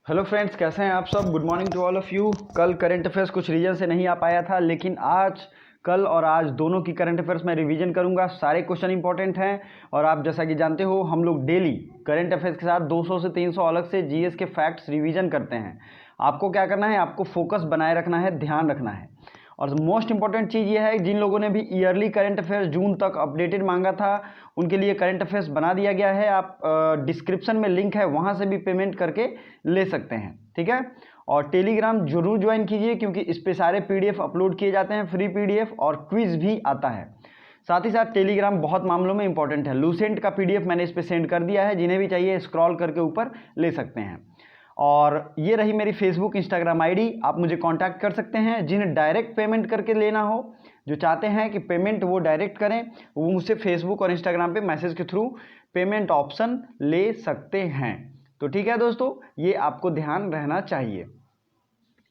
Hello friends, कैसे हैं आप सब। Good morning to all of you. कल करंट अफेयर्स कुछ रीजन से नहीं आ पाया था, लेकिन आज कल और आज दोनों की करंट अफेयर्स मैं रिवीजन करूंगा। सारे क्वेश्चन इंपॉर्टेंट हैं और आप जैसा कि जानते हो हम लोग डेली करंट अफेयर्स के साथ 200 से 300 अलग से जीएस के फैक्ट्स रिवीजन करते हैं। आपको क्या करना है, आपको फोकस बनाए रखना है, ध्यान रखना है। और मोस्ट इंपॉर्टेंट चीज़ ये है, जिन लोगों ने भी ईयरली करंट अफेयर्स जून तक अपडेटेड मांगा था उनके लिए करंट अफेयर्स बना दिया गया है। आप डिस्क्रिप्शन में लिंक है, वहाँ से भी पेमेंट करके ले सकते हैं, ठीक है। और टेलीग्राम जरूर ज्वाइन कीजिए, क्योंकि इस पे सारे पीडीएफ अपलोड किए जाते हैं, फ्री पीडीएफ और क्विज भी आता है। साथ ही साथ टेलीग्राम बहुत मामलों में इंपॉर्टेंट है। लूसेंट का पीडीएफ मैंने इस पे सेंड कर दिया है, जिन्हें भी चाहिए स्क्रॉल करके ऊपर ले सकते हैं। और ये रही मेरी फेसबुक इंस्टाग्राम आईडी, आप मुझे कांटेक्ट कर सकते हैं। जिन्हें डायरेक्ट पेमेंट करके लेना हो, जो चाहते हैं कि पेमेंट वो डायरेक्ट करें, वो मुझसे फेसबुक और इंस्टाग्राम पे मैसेज के थ्रू पेमेंट ऑप्शन ले सकते हैं। तो ठीक है दोस्तों, ये आपको ध्यान रहना चाहिए।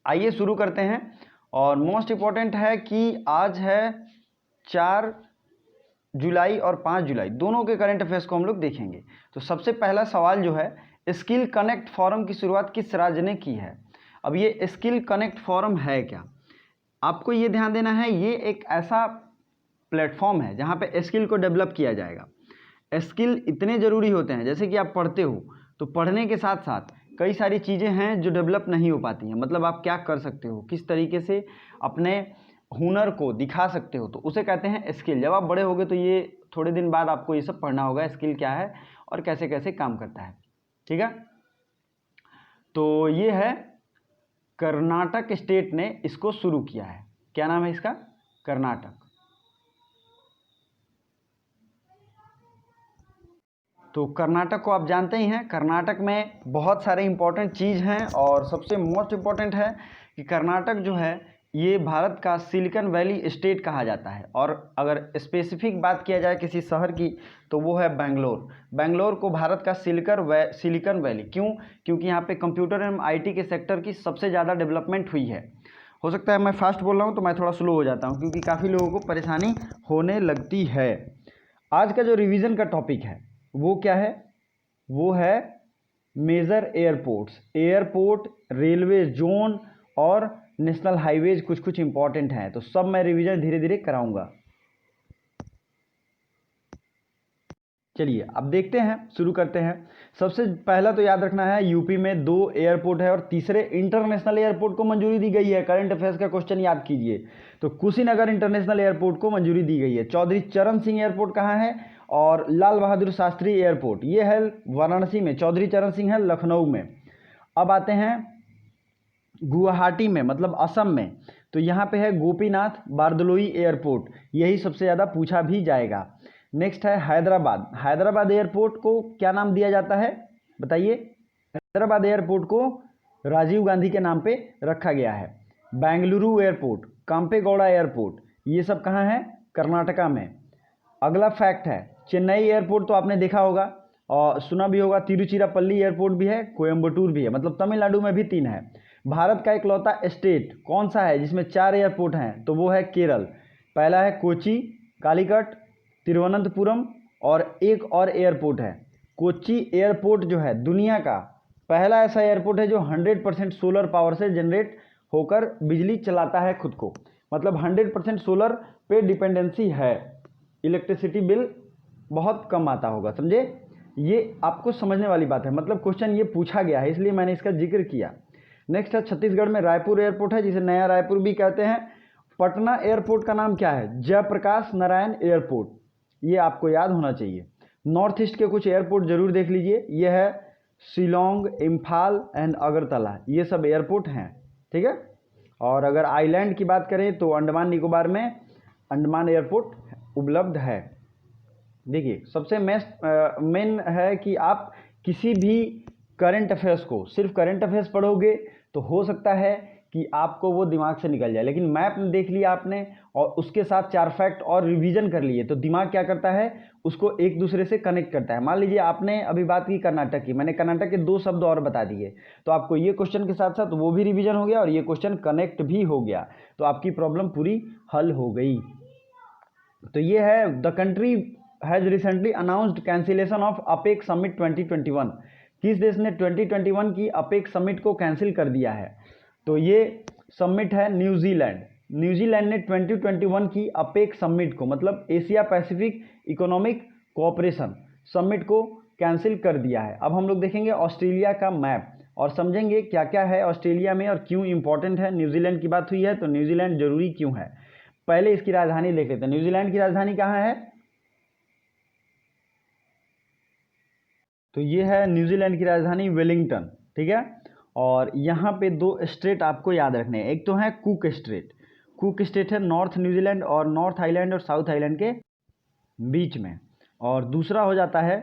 आइए शुरू करते हैं। और मोस्ट इम्पॉर्टेंट है कि आज है 4 जुलाई और 5 जुलाई, दोनों के करंट अफेयर्स को हम लोग देखेंगे। तो सबसे पहला सवाल जो है, स्किल कनेक्ट फोरम की शुरुआत किस राज्य ने की है। अब ये स्किल कनेक्ट फोरम है क्या, आपको ये ध्यान देना है। ये एक ऐसा प्लेटफॉर्म है जहाँ पे स्किल को डेवलप किया जाएगा। स्किल इतने ज़रूरी होते हैं, जैसे कि आप पढ़ते हो तो पढ़ने के साथ साथ कई सारी चीज़ें हैं जो डेवलप नहीं हो पाती हैं। मतलब आप क्या कर सकते हो, किस तरीके से अपने हुनर को दिखा सकते हो, तो उसे कहते हैं स्किल। जब आप बड़े होगे तो ये थोड़े दिन बाद आपको ये सब पढ़ना होगा, स्किल क्या है और कैसे कैसे काम करता है, ठीक है। तो ये है, कर्नाटक स्टेट ने इसको शुरू किया है। क्या नाम है इसका, कर्नाटक। तो कर्नाटक को आप जानते ही हैं। कर्नाटक में बहुत सारे इंपॉर्टेंट चीज़ हैं और सबसे मोस्ट इम्पॉर्टेंट है कि कर्नाटक जो है ये भारत का सिलिकॉन वैली स्टेट कहा जाता है। और अगर स्पेसिफिक बात किया जाए किसी शहर की तो वो है बेंगलोर। बेंगलोर को भारत का सिलिकॉन वैली क्यों, क्योंकि यहाँ पे कंप्यूटर एवं आईटी के सेक्टर की सबसे ज़्यादा डेवलपमेंट हुई है। हो सकता है मैं फास्ट बोल रहा हूँ तो मैं थोड़ा स्लो हो जाता हूँ, क्योंकि काफ़ी लोगों को परेशानी होने लगती है। आज का जो रिवीजन का टॉपिक है वो क्या है, वो है major airports. Airport, railway zone और नेशनल हाईवेज कुछ कुछ इंपॉर्टेंट हैं, तो सब मैं रिवीजन धीरे धीरे कराऊंगा। चलिए अब देखते हैं, शुरू करते हैं। सबसे पहला तो याद रखना है, यूपी में 2 एयरपोर्ट है और तीसरे इंटरनेशनल एयरपोर्ट को मंजूरी दी गई है। करंट अफेयर्स का क्वेश्चन याद कीजिए। तो कुशीनगर इंटरनेशनल एयरपोर्ट को मंजूरी दी गई है। चौधरी चरण सिंह एयरपोर्ट कहाँ है, और लाल बहादुर शास्त्री एयरपोर्ट ये है वाराणसी में, चौधरी चरण सिंह है लखनऊ में। अब आते हैं गुवाहाटी में, मतलब असम में, तो यहाँ पे है गोपीनाथ बारदलोई एयरपोर्ट, यही सबसे ज़्यादा पूछा भी जाएगा। नेक्स्ट है हैदराबाद। हैदराबाद एयरपोर्ट को क्या नाम दिया जाता है, बताइए। हैदराबाद एयरपोर्ट को राजीव गांधी के नाम पे रखा गया है। बेंगलुरु एयरपोर्ट, कांपेगौड़ा एयरपोर्ट, ये सब कहाँ है, कर्नाटका में। अगला फैक्ट है, चेन्नई एयरपोर्ट तो आपने देखा होगा और सुना भी होगा। तिरुचिरापल्ली एयरपोर्ट भी है, कोयम्बटूर भी है, मतलब तमिलनाडु में भी 3 है। भारत का इकलौता स्टेट कौन सा है जिसमें 4 एयरपोर्ट हैं, तो वो है केरल। पहला है कोची, कालीकट, तिरुवनंतपुरम और एक और एयरपोर्ट है। कोची एयरपोर्ट जो है दुनिया का पहला ऐसा एयरपोर्ट है जो 100% सोलर पावर से जनरेट होकर बिजली चलाता है खुद को, मतलब 100% सोलर पे डिपेंडेंसी है। इलेक्ट्रिसिटी बिल बहुत कम आता होगा, समझे। ये आपको समझने वाली बात है, मतलब क्वेश्चन ये पूछा गया है इसलिए मैंने इसका जिक्र किया। नेक्स्ट है छत्तीसगढ़ में रायपुर एयरपोर्ट है, जिसे नया रायपुर भी कहते हैं। पटना एयरपोर्ट का नाम क्या है, जयप्रकाश नारायण एयरपोर्ट, ये आपको याद होना चाहिए। नॉर्थ ईस्ट के कुछ एयरपोर्ट जरूर देख लीजिए, ये है शिलोंग, इम्फाल एंड अगरतला, ये सब एयरपोर्ट हैं, ठीक है। और अगर आइलैंड की बात करें तो अंडमान निकोबार में अंडमान एयरपोर्ट उपलब्ध है। देखिए सबसे मेन है कि आप किसी भी करंट अफेयर्स को सिर्फ करंट अफेयर्स पढ़ोगे तो हो सकता है कि आपको वो दिमाग से निकल जाए, लेकिन मैप देख लिया आपने और उसके साथ 4 फैक्ट और रिवीजन कर लिए तो दिमाग क्या करता है, उसको एक दूसरे से कनेक्ट करता है। मान लीजिए आपने अभी बात की कर्नाटक की, मैंने कर्नाटक के 2 शब्द और बता दिए, तो आपको ये क्वेश्चन के साथ साथ वो भी रिवीजन हो गया और ये क्वेश्चन कनेक्ट भी हो गया, तो आपकी प्रॉब्लम पूरी हल हो गई। तो ये है, the country has recently announced cancellation of APEC summit 2021। किस देश ने 2021 की अपेक समिट को कैंसिल कर दिया है? तो ये समिट है न्यूजीलैंड। न्यूजीलैंड ने 2021 की अपेक समिट को, मतलब Asia Pacific economic cooperation summit को कैंसिल कर दिया है। अब हम लोग देखेंगे ऑस्ट्रेलिया का मैप और समझेंगे क्या क्या है ऑस्ट्रेलिया में और क्यों इंपॉर्टेंट है। न्यूजीलैंड की बात हुई है तो न्यूजीलैंड जरूरी क्यों है, पहले इसकी राजधानी देख लेते हैं। न्यूजीलैंड की राजधानी कहाँ है? तो ये है न्यूजीलैंड की राजधानी वेलिंगटन, ठीक है। और यहाँ पे दो स्टेट आपको याद रखने हैं, एक तो है कुक स्टेट। कुक स्टेट है नॉर्थ न्यूजीलैंड और नॉर्थ आइलैंड और साउथ आइलैंड के बीच में, और दूसरा हो जाता है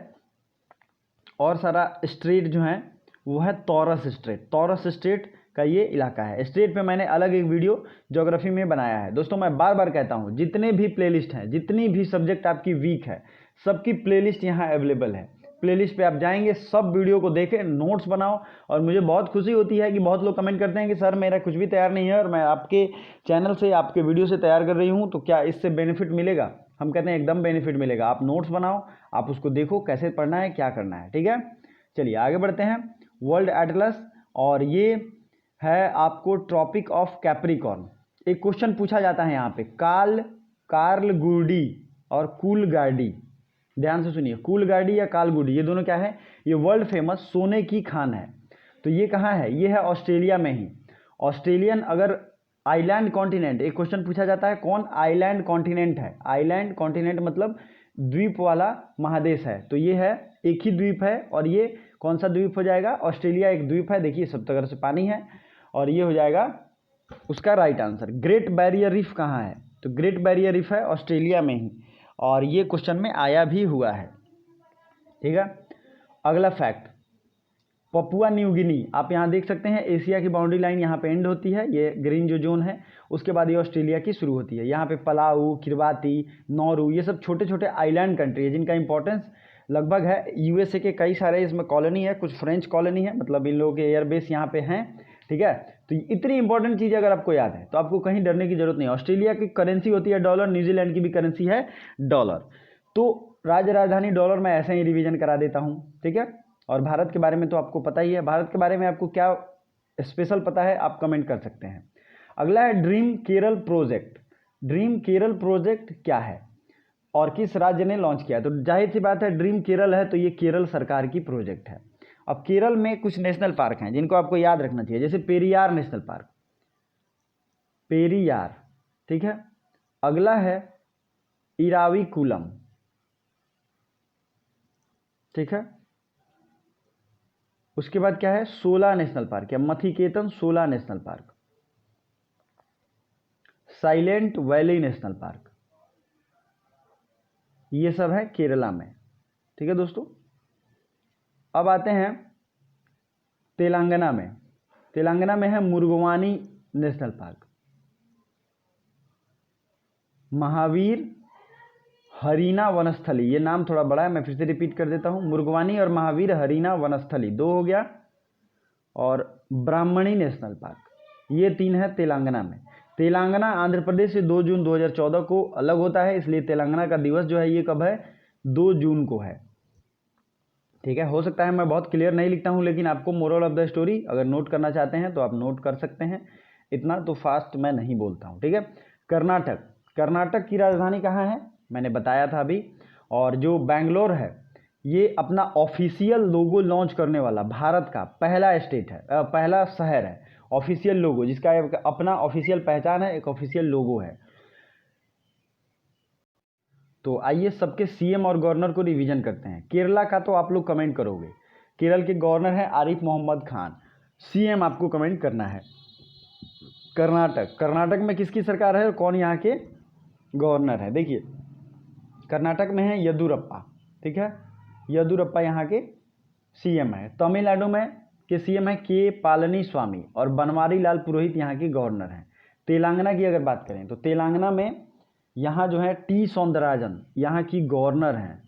और सारा स्टेट जो है वो है टॉरस स्टेट। टॉरस स्टेट का ये इलाका है। स्टेट पे मैंने अलग एक वीडियो ज्योग्राफी में बनाया है। दोस्तों मैं बार बार कहता हूँ, जितने भी प्लेलिस्ट हैं, जितनी भी सब्जेक्ट आपकी वीक है, सबकी प्लेलिस्ट यहाँ अवेलेबल है। प्लेलिस्ट पे आप जाएंगे, सब वीडियो को देखें, नोट्स बनाओ। और मुझे बहुत खुशी होती है कि बहुत लोग कमेंट करते हैं कि सर मेरा कुछ भी तैयार नहीं है और मैं आपके चैनल से, आपके वीडियो से तैयार कर रही हूँ, तो क्या इससे बेनिफिट मिलेगा? हम कहते हैं एकदम बेनिफिट मिलेगा। आप नोट्स बनाओ, आप उसको देखो कैसे पढ़ना है, क्या करना है, ठीक है। चलिए आगे बढ़ते हैं। वर्ल्ड एटलस, और ये है आपको ट्रॉपिक ऑफ कैप्रिकॉर्न। एक क्वेश्चन पूछा जाता है यहाँ पे, कार्ल गुडी और कूल गार्डी। ध्यान से सुनिए, कूल गार्डी या कार्ल गुडी, ये दोनों क्या है? ये वर्ल्ड फेमस सोने की खान है। तो ये कहाँ है? ये है ऑस्ट्रेलिया में ही। ऑस्ट्रेलियन अगर आइलैंड कॉन्टिनेंट, एक क्वेश्चन पूछा जाता है कौन आइलैंड कॉन्टिनेंट है? आइलैंड कॉन्टिनेंट मतलब द्वीप वाला महादेश है। तो ये है, एक ही द्वीप है, और ये कौन सा द्वीप हो जाएगा? ऑस्ट्रेलिया एक द्वीप है। देखिए सब तरह से पानी है, और ये हो जाएगा उसका right answer. Great barrier reef कहाँ है? तो ग्रेट बैरियर रीफ है ऑस्ट्रेलिया में ही, और ये क्वेश्चन में आया भी हुआ है, ठीक है। अगला फैक्ट, पपुआ न्यू गिनी, आप यहाँ देख सकते हैं एशिया की बाउंड्री लाइन यहाँ पे एंड होती है, ये ग्रीन जो जोन है, उसके बाद ये ऑस्ट्रेलिया की शुरू होती है। यहाँ पे पलाऊ, किरबाती, नौरू, ये सब छोटे छोटे आइलैंड कंट्री है जिनका इंपॉर्टेंस लगभग है। यूएसए के कई सारे इसमें कॉलोनी है, कुछ फ्रेंच कॉलोनी है, मतलब इन लोगों के एयरबेस यहाँ पे हैं, ठीक है। तो इतनी इंपॉर्टेंट चीज़ अगर आपको याद है तो आपको कहीं डरने की जरूरत नहीं। ऑस्ट्रेलिया की करेंसी होती है डॉलर, न्यूजीलैंड की भी करेंसी है डॉलर। तो राज्य राजधानी डॉलर मैं ऐसे ही रिवीजन करा देता हूँ, ठीक है। और भारत के बारे में तो आपको पता ही है। भारत के बारे में आपको क्या स्पेशल पता है, आप कमेंट कर सकते हैं। अगला है dream Kerala project. Dream Kerala project क्या है और किस राज्य ने लॉन्च किया? तो जाहिर सी बात है, ड्रीम केरल है तो ये केरल सरकार की प्रोजेक्ट है। अब केरल में कुछ नेशनल पार्क हैं जिनको आपको याद रखना चाहिए, जैसे पेरियार नेशनल पार्क, पेरियार, ठीक है। अगला है इराविकुलम, ठीक है। उसके बाद क्या है? सोला नेशनल पार्क या मथिकेतन सोला national park, silent valley national park, ये सब है केरला में, ठीक है दोस्तों। अब आते हैं तेलंगाना में। तेलंगाना में है मुर्गवानी नेशनल पार्क, महावीर हरीना वनस्थली, ये नाम थोड़ा बड़ा है, मैं फिर से रिपीट कर देता हूँ। मुर्गवानी और महावीर हरीना वनस्थली दो हो गया, और ब्राह्मणी नेशनल पार्क, ये तीन है तेलंगाना में। तेलंगाना आंध्र प्रदेश से 2 जून 2014 को अलग होता है, इसलिए तेलंगाना का दिवस जो है ये कब है? 2 जून को है, ठीक है। हो सकता है मैं बहुत क्लियर नहीं लिखता हूँ, लेकिन आपको मोरल ऑफ द स्टोरी अगर नोट करना चाहते हैं तो आप नोट कर सकते हैं, इतना तो फास्ट मैं नहीं बोलता हूँ, ठीक है। कर्नाटक, कर्नाटक की राजधानी कहाँ है? मैंने बताया था अभी। और जो बैंगलोर है, ये अपना ऑफिशियल लोगो लॉन्च करने वाला भारत का पहला स्टेट है, पहला शहर है। ऑफिशियल लोगो जिसका अपना ऑफिशियल पहचान है, एक ऑफिशियल लोगो है। तो आइए सबके सीएम और गवर्नर को रिवीजन करते हैं। केरला का तो आप लोग कमेंट करोगे, केरल के गवर्नर है आरिफ मोहम्मद खान, सीएम आपको कमेंट करना है। कर्नाटक, कर्नाटक में किसकी सरकार है और कौन यहाँ के गवर्नर है? देखिए कर्नाटक में है येदुरप्पा, ठीक है, येदुरप्पा यहाँ के सीएम है। तमिलनाडु में के सीएम है के पालनी स्वामी, और बनवारी लाल पुरोहित यहाँ के गवर्नर हैं। तेलंगाना की अगर बात करें तो तेलंगाना में यहाँ जो है टी सौंदरराजन यहाँ की गवर्नर हैं,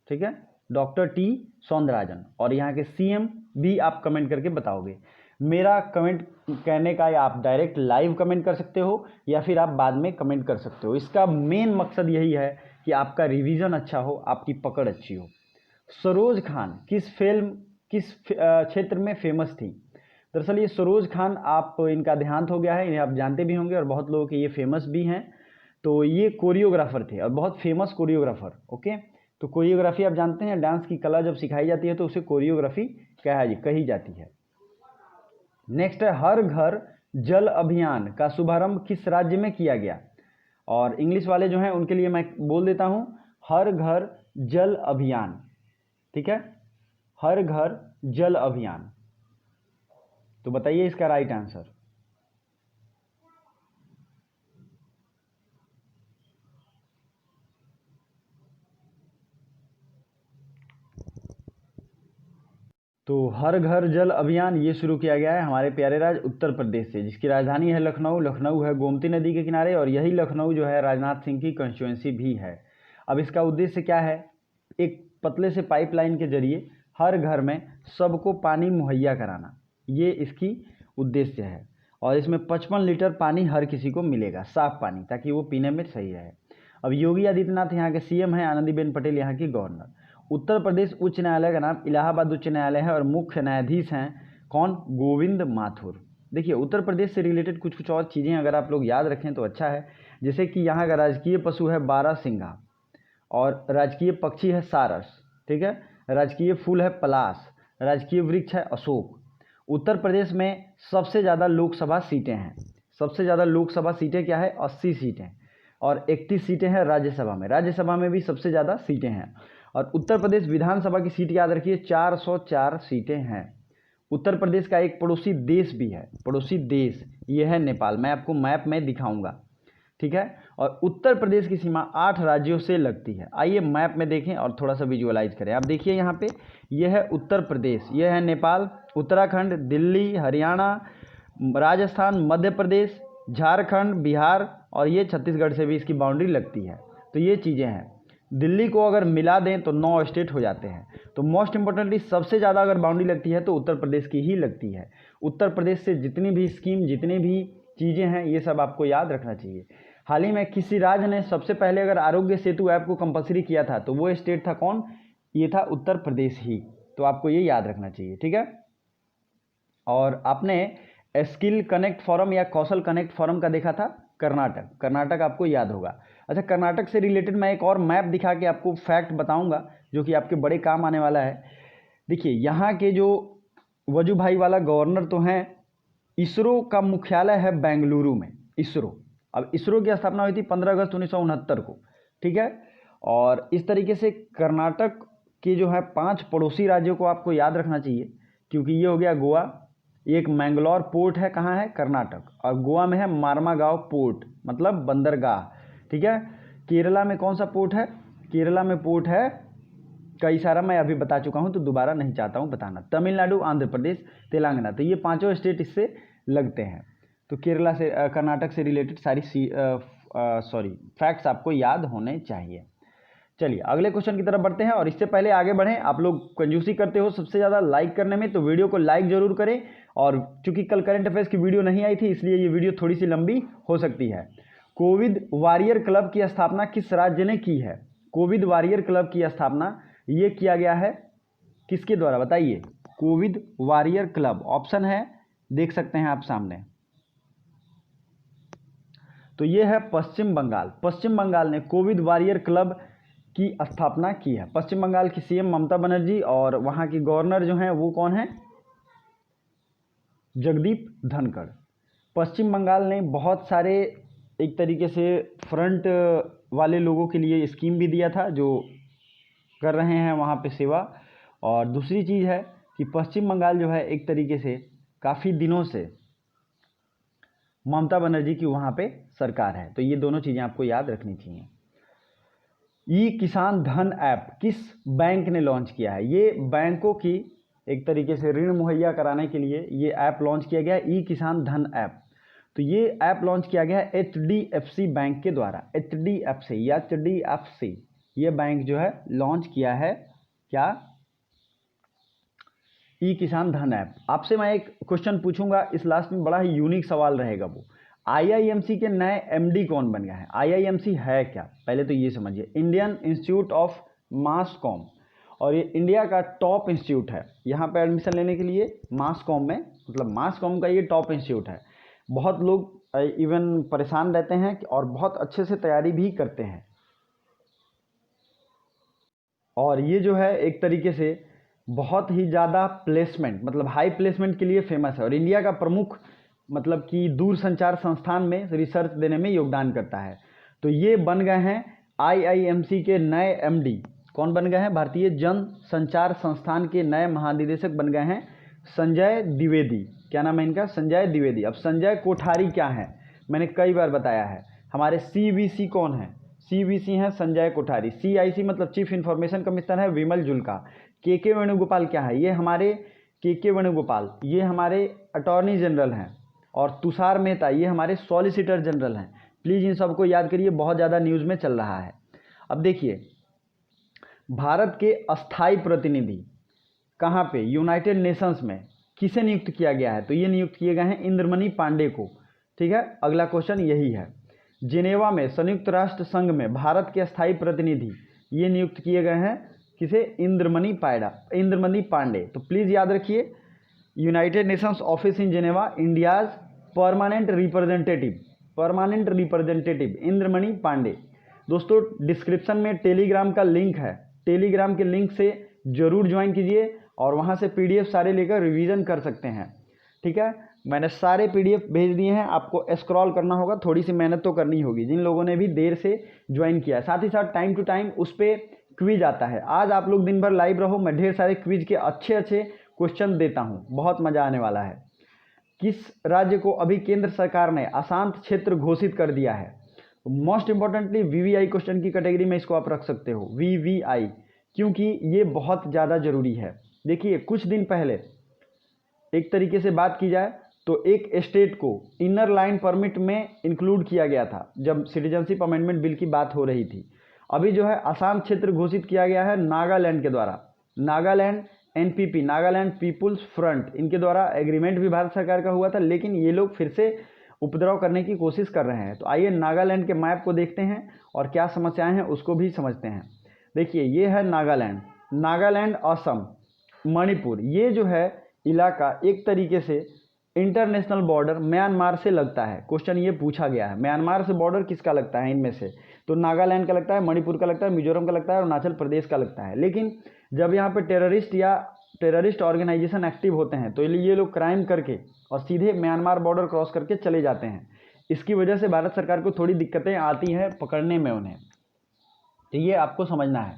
ठीक है, डॉक्टर टी सौंदरराजन। और यहाँ के सीएम भी आप कमेंट करके बताओगे। मेरा कमेंट कहने का, या आप डायरेक्ट लाइव कमेंट कर सकते हो या फिर आप बाद में कमेंट कर सकते हो। इसका मेन मकसद यही है कि आपका रिवीजन अच्छा हो, आपकी पकड़ अच्छी हो। सरोज खान किस फिल्म किस क्षेत्र में फेमस थी? दरअसल ये सरोज खान, आप इनका देहांत हो गया है, इन्हें आप जानते भी होंगे और बहुत लोगों के ये फेमस भी हैं। तो ये कोरियोग्राफर थे और बहुत फेमस कोरियोग्राफर। ओके, तो कोरियोग्राफी आप जानते हैं, डांस की कला जब सिखाई जाती है तो उसे कोरियोग्राफी कही जाती है। नेक्स्ट है हर घर जल अभियान का शुभारंभ किस राज्य में किया गया? और इंग्लिश वाले जो हैं उनके लिए मैं बोल देता हूं, हर घर जल अभियान। ठीक है, हर घर जल अभियान। तो बताइए इसका राइट आंसर। तो हर घर जल अभियान ये शुरू किया गया है हमारे प्यारे राज्य उत्तर प्रदेश से, जिसकी राजधानी है लखनऊ। लखनऊ है गोमती नदी के किनारे और यही लखनऊ जो है राजनाथ सिंह की कंस्टिट्यूएंसी भी है। अब इसका उद्देश्य क्या है? एक पतले से पाइपलाइन के जरिए हर घर में सबको पानी मुहैया कराना, ये इसकी उद्देश्य है। और इसमें 55 लीटर पानी हर किसी को मिलेगा, साफ पानी, ताकि वो पीने में सही रहे। अब योगी आदित्यनाथ यहाँ के सीएम हैं, आनंदीबेन पटेल यहाँ की गवर्नर। उत्तर प्रदेश उच्च न्यायालय का नाम इलाहाबाद उच्च न्यायालय है और मुख्य न्यायाधीश हैं कौन? गोविंद माथुर। देखिए उत्तर प्रदेश से रिलेटेड कुछ कुछ और चीज़ें अगर आप लोग याद रखें तो अच्छा है। जैसे कि यहाँ का राजकीय पशु है बारहसिंगा और राजकीय पक्षी है सारस। ठीक है, राजकीय फूल है पलाश, राजकीय वृक्ष है अशोक। उत्तर प्रदेश में सबसे ज़्यादा लोकसभा सीटें हैं। सबसे ज़्यादा लोकसभा सीटें क्या है? 80 सीटें। और 31 सीटें हैं राज्यसभा में। राज्यसभा में भी सबसे ज़्यादा सीटें हैं। और उत्तर प्रदेश विधानसभा की सीट याद रखिए 404 सीटें हैं। उत्तर प्रदेश का एक पड़ोसी देश भी है, पड़ोसी देश ये है नेपाल। मैं आपको मैप में दिखाऊंगा। ठीक है, और उत्तर प्रदेश की सीमा 8 राज्यों से लगती है। आइए मैप में देखें और थोड़ा सा विजुअलाइज करें। आप देखिए यहाँ पे ये है उत्तर प्रदेश, ये है नेपाल, उत्तराखंड, दिल्ली, हरियाणा, राजस्थान, मध्य प्रदेश, झारखंड, बिहार और ये छत्तीसगढ़ से भी इसकी बाउंड्री लगती है। तो ये चीज़ें हैं। दिल्ली को अगर मिला दें तो 9 स्टेट हो जाते हैं। तो मोस्ट इंपॉर्टेंटली सबसे ज़्यादा अगर बाउंड्री लगती है तो उत्तर प्रदेश की ही लगती है। उत्तर प्रदेश से जितनी भी स्कीम, जितनी भी चीज़ें हैं, ये सब आपको याद रखना चाहिए। हाल ही में किसी राज्य ने सबसे पहले अगर आरोग्य सेतु ऐप को कंपलसरी किया था तो वो स्टेट था कौन? ये था उत्तर प्रदेश ही। तो आपको ये याद रखना चाहिए। ठीक है, और आपने स्किल कनेक्ट फोरम या कौशल कनेक्ट फोरम का देखा था कर्नाटक। कर्नाटक आपको याद होगा। अच्छा, कर्नाटक से रिलेटेड मैं एक और मैप दिखा के आपको फैक्ट बताऊंगा जो कि आपके बड़े काम आने वाला है। देखिए यहाँ के जो वजुभाई वाला गवर्नर तो हैं, इसरो का मुख्यालय है बेंगलुरु में, इसरो। अब इसरो की स्थापना हुई थी 15 अगस्त 1969 को। ठीक है, और इस तरीके से कर्नाटक के जो है 5 पड़ोसी राज्यों को आपको याद रखना चाहिए, क्योंकि ये हो गया गोवा, एक मैंगलोर पोर्ट है, कहाँ है? कर्नाटक। और गोवा में है मार्मागांव पोर्ट, मतलब बंदरगाह। ठीक है, केरला में कौन सा पोर्ट है? केरला में पोर्ट है, कई सारा मैं अभी बता चुका हूँ तो दोबारा नहीं चाहता हूँ बताना। तमिलनाडु, आंध्र प्रदेश, तेलंगाना, तो ये 5 स्टेट इससे लगते हैं। तो केरला से, कर्नाटक से रिलेटेड सारी फैक्ट्स आपको याद होने चाहिए। चलिए अगले क्वेश्चन की तरफ बढ़ते हैं, और इससे पहले आगे बढ़ें, आप लोग कंजूसी करते हो सबसे ज़्यादा लाइक करने में, तो वीडियो को लाइक जरूर करें। और चूंकि कल करंट अफेयर्स की वीडियो नहीं आई थी इसलिए ये वीडियो थोड़ी सी लंबी हो सकती है। कोविड वॉरियर क्लब की स्थापना किस राज्य ने की है? कोविड वॉरियर क्लब की स्थापना ये किया गया है किसके द्वारा? बताइए। कोविड वॉरियर क्लब, ऑप्शन है देख सकते हैं आप सामने। तो ये है पश्चिम बंगाल। पश्चिम बंगाल ने कोविड वॉरियर क्लब की स्थापना की है। पश्चिम बंगाल की सीएम ममता बनर्जी और वहाँ की गवर्नर जो हैं वो कौन है? जगदीप धनखड़। पश्चिम बंगाल ने बहुत सारे एक तरीके से फ्रंट वाले लोगों के लिए स्कीम भी दिया था जो कर रहे हैं वहाँ पे सेवा। और दूसरी चीज़ है कि पश्चिम बंगाल जो है एक तरीके से काफ़ी दिनों से ममता बनर्जी की वहाँ पे सरकार है। तो ये दोनों चीज़ें आपको याद रखनी चाहिए। ई किसान धन ऐप किस बैंक ने लॉन्च किया है? ये बैंकों की एक तरीके से ऋण मुहैया कराने के लिए ये ऐप लॉन्च किया गया है, ई किसान धन ऐप। तो ये ऐप लॉन्च किया गया है HDFC बैंक के द्वारा। HDFC ये बैंक जो है लॉन्च किया है क्या? ई किसान धन ऐप। आपसे मैं एक क्वेश्चन पूछूंगा इस लास्ट में, बड़ा ही यूनिक सवाल रहेगा वो। IIMC के नए MD कौन बन गया है? IIMC है क्या? पहले तो ये समझिए, Indian institute of mass com. और ये इंडिया का टॉप इंस्टीट्यूट है। यहाँ पे एडमिशन लेने के लिए मास कॉम में, मतलब मास कॉम का ये टॉप इंस्टीट्यूट है। बहुत लोग इवन परेशान रहते हैं और बहुत अच्छे से तैयारी भी करते हैं। और ये जो है एक तरीके से बहुत ही ज़्यादा प्लेसमेंट, मतलब हाई प्लेसमेंट के लिए फेमस है और इंडिया का प्रमुख मतलब कि दूरसंचार संस्थान में रिसर्च देने में योगदान करता है। तो ये बन गए हैं IIMC के नए MD। कौन बन गए हैं? भारतीय जन संचार संस्थान के नए महानिदेशक बन गए हैं संजय द्विवेदी। क्या नाम है इनका? संजय द्विवेदी। अब संजय कोठारी क्या है? मैंने कई बार बताया है। हमारे CVC कौन है? CVC हैं संजय कोठारी। CIC मतलब चीफ इंफॉर्मेशन कमिश्नर है विमल जुल्का। KK वेणुगोपाल क्या है? ये हमारे KK वेणुगोपाल ये हमारे अटॉर्नी जनरल हैं। और तुषार मेहता ये हमारे सॉलिसिटर जनरल हैं। प्लीज़ इन सबको याद करिए, बहुत ज़्यादा न्यूज़ में चल रहा है। अब देखिए, भारत के अस्थाई प्रतिनिधि कहाँ पे? यूनाइटेड नेशंस में किसे नियुक्त किया गया है? तो ये नियुक्त किए गए हैं इंद्रमणि पांडे को। ठीक है, अगला क्वेश्चन यही है। जिनेवा में संयुक्त राष्ट्र संघ में भारत के अस्थाई प्रतिनिधि ये नियुक्त किए गए हैं किसे? इंद्रमणि पांडे। तो प्लीज़ याद रखिए, United Nations office in Geneva, India's permanent representative Indramani Pandey. दोस्तों डिस्क्रिप्शन में टेलीग्राम का लिंक है, टेलीग्राम के लिंक से जरूर ज्वाइन कीजिए और वहाँ से PDF सारे लेकर रिवीजन कर सकते हैं। ठीक है, मैंने सारे PDF भेज दिए हैं, आपको स्क्रॉल करना होगा, थोड़ी सी मेहनत तो करनी होगी जिन लोगों ने भी देर से ज्वाइन किया है। साथ ही साथ टाइम टू टाइम उस पर क्विज आता है। आज आप लोग दिन भर लाइव रहो, मैं ढेर सारे क्विज के अच्छे क्वेश्चन देता हूँ, बहुत मज़ा आने वाला है। किस राज्य को अभी केंद्र सरकार ने अशांत क्षेत्र घोषित कर दिया है? मोस्ट इंपॉर्टेंटली VVI क्वेश्चन की कैटेगरी में इसको आप रख सकते हो, VVI, क्योंकि ये बहुत ज़्यादा जरूरी है। देखिए कुछ दिन पहले एक तरीके से बात की जाए तो एक स्टेट को इनर लाइन परमिट में इंक्लूड किया गया था जब सिटीजनशिप अमेंडमेंट बिल की बात हो रही थी। अभी जो है अशांत क्षेत्र घोषित किया गया है नागालैंड के द्वारा। Nagaland NPP, Nagaland People's Front, इनके द्वारा एग्रीमेंट भी भारत सरकार का हुआ था, लेकिन ये लोग फिर से उपद्रव करने की कोशिश कर रहे हैं। तो आइए नागालैंड के मैप को देखते हैं और क्या समस्याएं हैं उसको भी समझते हैं। देखिए ये है नागालैंड, असम, मणिपुर। ये जो है इलाका एक तरीके से इंटरनेशनल बॉर्डर म्यांमार से लगता है। क्वेश्चन ये पूछा गया है, म्यांमार से बॉर्डर किसका लगता है इनमें से? तो नागालैंड का लगता है, मणिपुर का लगता है, मिजोरम का लगता है और अरुणाचल प्रदेश का लगता है। लेकिन जब यहाँ पे टेररिस्ट ऑर्गेनाइजेशन एक्टिव होते हैं तो ये लोग क्राइम करके और सीधे म्यांमार बॉर्डर क्रॉस करके चले जाते हैं। इसकी वजह से भारत सरकार को थोड़ी दिक्कतें आती हैं पकड़ने में उन्हें, तो ये आपको समझना है।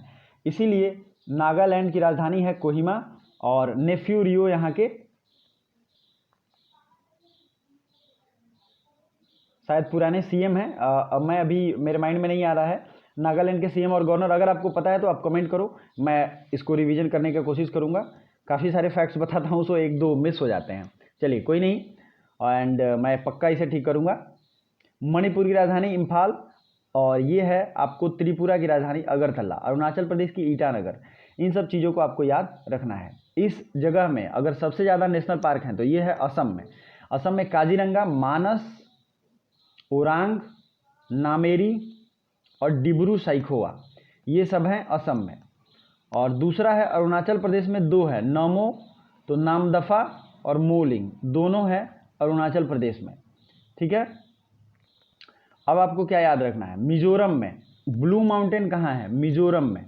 इसीलिए नागालैंड की राजधानी है कोहिमा और नेफ्यू रियो यहाँ के शायद पुराने CM हैं। अब मैं अभी मेरे माइंड में नहीं आ रहा है नागालैंड के CM और गवर्नर। अगर आपको पता है तो आप कमेंट करो, मैं इसको रिवीजन करने की कोशिश करूँगा। काफ़ी सारे फैक्ट्स बताता हूँ सो एक दो मिस हो जाते हैं, चलिए कोई नहीं, एंड मैं पक्का इसे ठीक करूँगा। मणिपुर की राजधानी इम्फाल और ये है आपको त्रिपुरा की राजधानी अगरतला, अरुणाचल प्रदेश की ईटानगर। इन सब चीज़ों को आपको याद रखना है। इस जगह में अगर सबसे ज़्यादा नेशनल पार्क हैं तो ये है असम में काजीरंगा, मानस, ओरांग, नामेरी और डिब्रू साइखोवा, ये सब हैं असम में। और दूसरा है अरुणाचल प्रदेश में, दो है, नमो तो नामदफा और मोलिंग, दोनों है अरुणाचल प्रदेश में। ठीक है, अब आपको क्या याद रखना है? मिजोरम में ब्लू माउंटेन कहाँ है? मिजोरम में।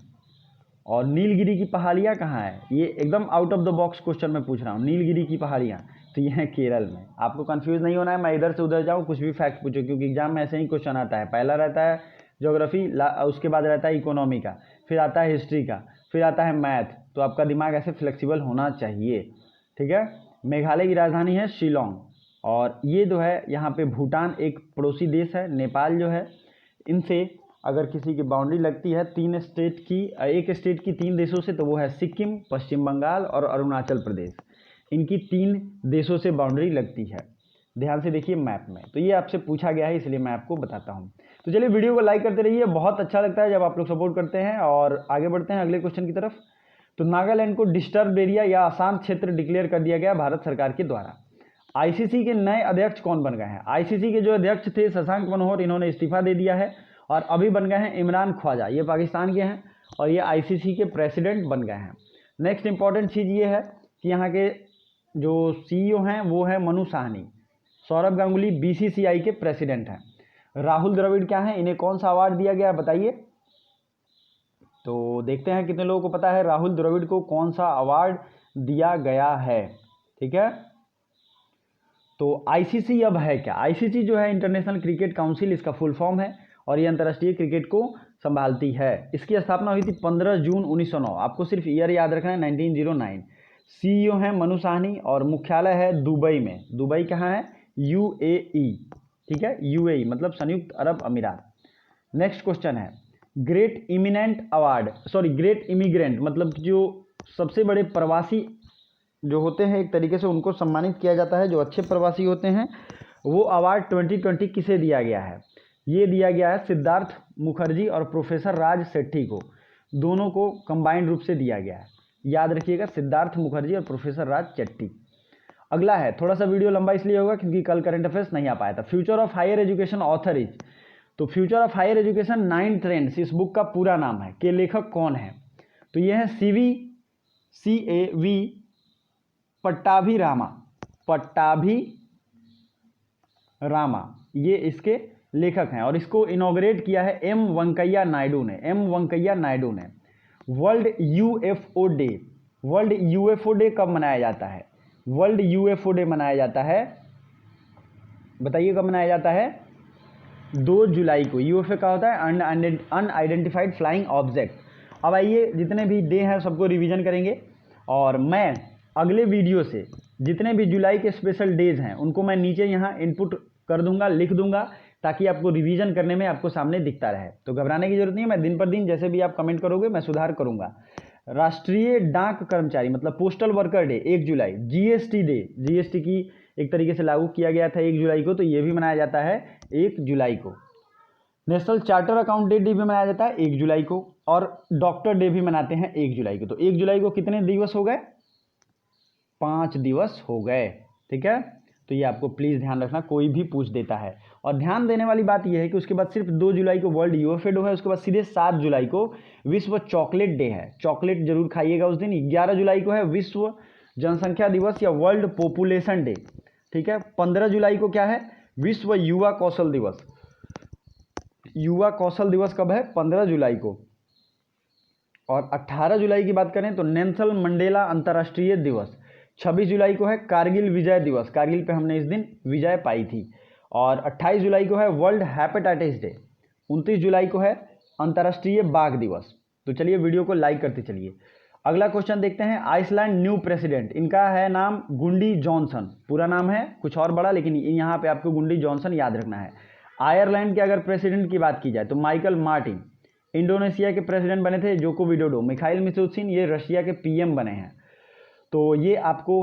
और नीलगिरी की पहाड़ियाँ कहाँ है? ये एकदम out of the box question में पूछ रहा हूँ। नीलगिरी की पहाड़ियाँ तो ये है केरल में। आपको कंफ्यूज नहीं होना है, मैं इधर से उधर जाऊँ, कुछ भी फैक्ट पूछो, क्योंकि एग्जाम में ऐसे ही क्वेश्चन आता है। पहला रहता है ज्योग्राफी, उसके बाद रहता है इकोनॉमी का, फिर आता है हिस्ट्री का, फिर आता है मैथ। तो आपका दिमाग ऐसे फ्लेक्सिबल होना चाहिए। ठीक है, मेघालय की राजधानी है शिलोंग। और ये जो है यहाँ पे भूटान एक पड़ोसी देश है, नेपाल जो है, इनसे अगर किसी की बाउंड्री लगती है एक स्टेट की 3 देशों से, तो वो है सिक्किम, पश्चिम बंगाल और अरुणाचल प्रदेश। इनकी 3 देशों से बाउंड्री लगती है। ध्यान से देखिए मैप में, तो ये आपसे पूछा गया है इसलिए मैं आपको बताता हूँ। तो चलिए वीडियो को लाइक करते रहिए, बहुत अच्छा लगता है जब आप लोग सपोर्ट करते हैं। और आगे बढ़ते हैं अगले क्वेश्चन की तरफ। तो नागालैंड को डिस्टर्ब एरिया या अशांत क्षेत्र डिक्लेयर कर दिया गया भारत सरकार के द्वारा। ICC के नए अध्यक्ष कौन बन गए हैं? ICC के जो अध्यक्ष थे शशांक मनोहर, इन्होंने इस्तीफा दे दिया है और अभी बन गए हैं इमरान ख्वाजा, ये पाकिस्तान के हैं। और ये आईसीसी के प्रेसिडेंट बन गए हैं। नेक्स्ट इंपॉर्टेंट चीज़ ये है कि यहाँ के जो सीईओ हैं वो है मनु साहनी। सौरभ गांगुली बीसीसीआई के प्रेसिडेंट हैं। राहुल द्रविड़ क्या है, इन्हें कौन सा अवार्ड दिया गया है बताइए। तो देखते हैं कितने लोगों को पता है राहुल द्रविड़ को कौन सा अवार्ड दिया गया है। ठीक है, तो आईसीसी अब है क्या? आईसीसी जो है इंटरनेशनल क्रिकेट काउंसिल, इसका फुल फॉर्म है और ये अंतर्राष्ट्रीय क्रिकेट को संभालती है। इसकी स्थापना हुई थी 15 जून 1909। आपको सिर्फ ईयर याद रखना है 1909। सीईओ है मनु साहनी और मुख्यालय है दुबई में। दुबई कहाँ है? यूएई। ठीक है, यूएई मतलब संयुक्त अरब अमीरात। नेक्स्ट क्वेश्चन है great eminent award, sorry great immigrant, मतलब जो सबसे बड़े प्रवासी जो होते हैं एक तरीके से उनको सम्मानित किया जाता है, जो अच्छे प्रवासी होते हैं। वो अवार्ड 2020 किसे दिया गया है? ये दिया गया है सिद्धार्थ मुखर्जी और प्रोफेसर राज सेट्टी को, दोनों को कंबाइंड रूप से दिया गया है। याद रखिएगा, सिद्धार्थ मुखर्जी और प्रोफेसर राज सेट्टी। अगला है, थोड़ा सा वीडियो लंबा इसलिए होगा क्योंकि कल करंट अफेयर्स नहीं आ पाया था। Future of higher education author is, तो future of higher education 9 trends इस बुक का पूरा नाम है। के लेखक कौन है? तो ये है CAV पट्टाभी रामा, ये इसके लेखक हैं और इसको इनॉग्रेट किया है एम वेंकैया नायडू ने। वर्ल्ड यूएफओ डे कब मनाया जाता है? वर्ल्ड यूएफओ डे मनाया जाता है, बताइए कब मनाया जाता है? 2 जुलाई को। यूएफओ का होता है अनआइडेंटिफाइड फ्लाइंग ऑब्जेक्ट। अब आइए जितने भी डे हैं सबको रिवीजन करेंगे और मैं अगले वीडियो से जितने भी जुलाई के स्पेशल डेज हैं उनको मैं नीचे यहाँ इनपुट कर दूंगा, लिख दूंगा, ताकि आपको रिवीजन करने में आपको सामने दिखता रहे। तो घबराने की जरूरत नहीं है, मैं दिन पर दिन जैसे भी आप कमेंट करोगे मैं सुधार करूंगा। राष्ट्रीय डाक कर्मचारी मतलब पोस्टल वर्कर डे 1 जुलाई। जीएसटी डे, जीएसटी की एक तरीके से लागू किया गया था 1 जुलाई को, तो ये भी मनाया जाता है 1 जुलाई को। नेशनल चार्टर अकाउंटेंट डे भी मनाया जाता है 1 जुलाई को और डॉक्टर डे भी मनाते हैं 1 जुलाई को। तो 1 जुलाई को कितने दिवस हो गए? 5 दिवस हो गए। ठीक है, तो ये आपको प्लीज़ ध्यान रखना, कोई भी पूछ देता है। और ध्यान देने वाली बात यह है कि उसके बाद सिर्फ 2 जुलाई को वर्ल्ड यूएफओ डे है, उसके बाद सीधे 7 जुलाई को विश्व चॉकलेट डे है। चॉकलेट जरूर खाइएगा उस दिन। 11 जुलाई को है विश्व जनसंख्या दिवस या वर्ल्ड पॉपुलेशन डे। ठीक है, 15 जुलाई को क्या है? विश्व युवा कौशल दिवस। युवा कौशल दिवस कब है? 15 जुलाई को। और 18 जुलाई की बात करें तो नेल्सन मंडेला अंतर्राष्ट्रीय दिवस। 26 जुलाई को है कारगिल विजय दिवस, कारगिल पे हमने इस दिन विजय पाई थी। और 28 जुलाई को है वर्ल्ड हेपेटाइटिस डे। 29 जुलाई को है अंतर्राष्ट्रीय बाघ दिवस। तो चलिए वीडियो को लाइक करते चलिए। अगला क्वेश्चन देखते हैं। आइसलैंड न्यू प्रेसिडेंट, इनका है नाम गुंडी जॉनसन, पूरा नाम है कुछ और बड़ा, लेकिन यहाँ पे आपको गुंडी जॉनसन याद रखना है। आयरलैंड के अगर प्रेसिडेंट की बात की जाए तो माइकल मार्टिन। इंडोनेशिया के प्रेसिडेंट बने थे जोको विडोडो। मिखाइल मिशूस्तिन, ये रशिया के पीएम बने हैं। तो ये आपको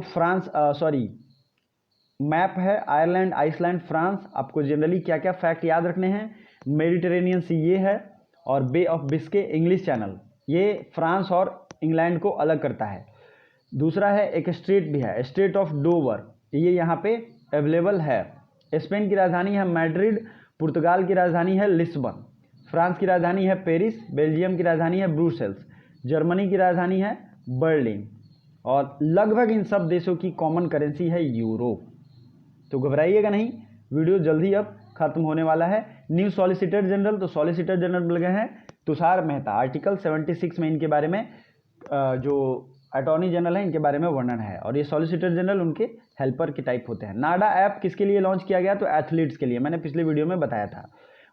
मैप है आयरलैंड, आइसलैंड, फ्रांस। आपको जनरली क्या क्या फैक्ट याद रखने हैं? मेडिटेरेनियन सी ये है और बे ऑफ बिस्के इंग्लिश चैनल, ये फ्रांस और इंग्लैंड को अलग करता है। दूसरा है एक स्ट्रेट भी है, स्ट्रेट ऑफ डोवर, ये यहाँ पे अवेलेबल है। स्पेन की राजधानी है मैड्रिड, पुर्तगाल की राजधानी है लिस्बन, फ्रांस की राजधानी है पेरिस, बेल्जियम की राजधानी है ब्रुसेल्स, जर्मनी की राजधानी है बर्लिन और लगभग इन सब देशों की कॉमन करेंसी है यूरो। तो घबराइएगा नहीं, वीडियो जल्दी अब खत्म होने वाला है। न्यू सॉलिसिटर जनरल, तो सॉलिसिटर जनरल मिल गए हैं तुषार मेहता। आर्टिकल 76 में इनके बारे में जो अटॉर्नी जनरल है इनके बारे में वर्णन है और ये सॉलिसिटर जनरल उनके हेल्पर के टाइप होते हैं। नाडा ऐप किसके लिए लॉन्च किया गया? तो एथलीट्स के लिए, मैंने पिछले वीडियो में बताया था।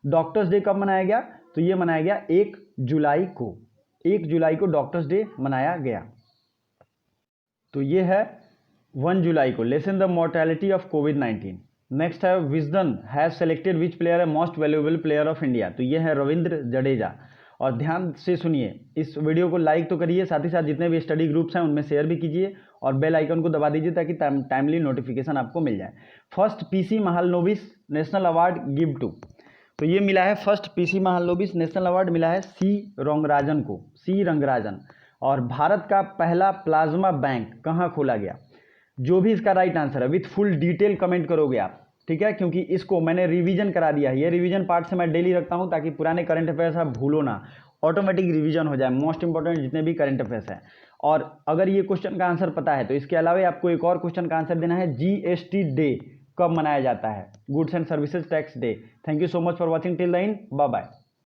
डॉक्टर्स डे कब मनाया गया? तो ये मनाया गया 1 जुलाई को। 1 जुलाई को डॉक्टर्स डे मनाया गया। तो ये है 1 जुलाई को, लेसन द मोर्टेलिटी ऑफ कोविड-19। नेक्स्ट है Wisden has selected which player है most valuable player of India. तो ये है रविंद्र जडेजा। और ध्यान से सुनिए, इस वीडियो को लाइक तो करिए, साथ ही साथ जितने भी स्टडी ग्रुप्स हैं उनमें शेयर भी कीजिए और बेल आइकन को दबा दीजिए ताकि टाइमली नोटिफिकेशन आपको मिल जाए। First PC Mahalanobis national award give to, तो ये मिला है first PC Mahalanobis national award मिला है सी रंगराजन को, सी रंगराजन। और भारत का पहला प्लाज्मा बैंक कहाँ खोला गया? जो भी इसका राइट आंसर है विथ फुल डिटेल कमेंट करोगे आप, ठीक है, क्योंकि इसको मैंने रिवीजन करा दिया है। ये रिवीजन पार्ट से मैं डेली रखता हूँ ताकि पुराने करंट अफेयर्स आप भूलो ना। ऑटोमेटिक रिवीजन हो जाए मोस्ट इंपॉर्टेंट जितने भी करंट अफेयर्स हैं। और अगर ये क्वेश्चन का आंसर पता है तो इसके अलावा आपको एक और क्वेश्चन का आंसर देना है, जीएसटी डे कब मनाया जाता है, goods and services tax day. Thank you so much for watching till the end, bye bye.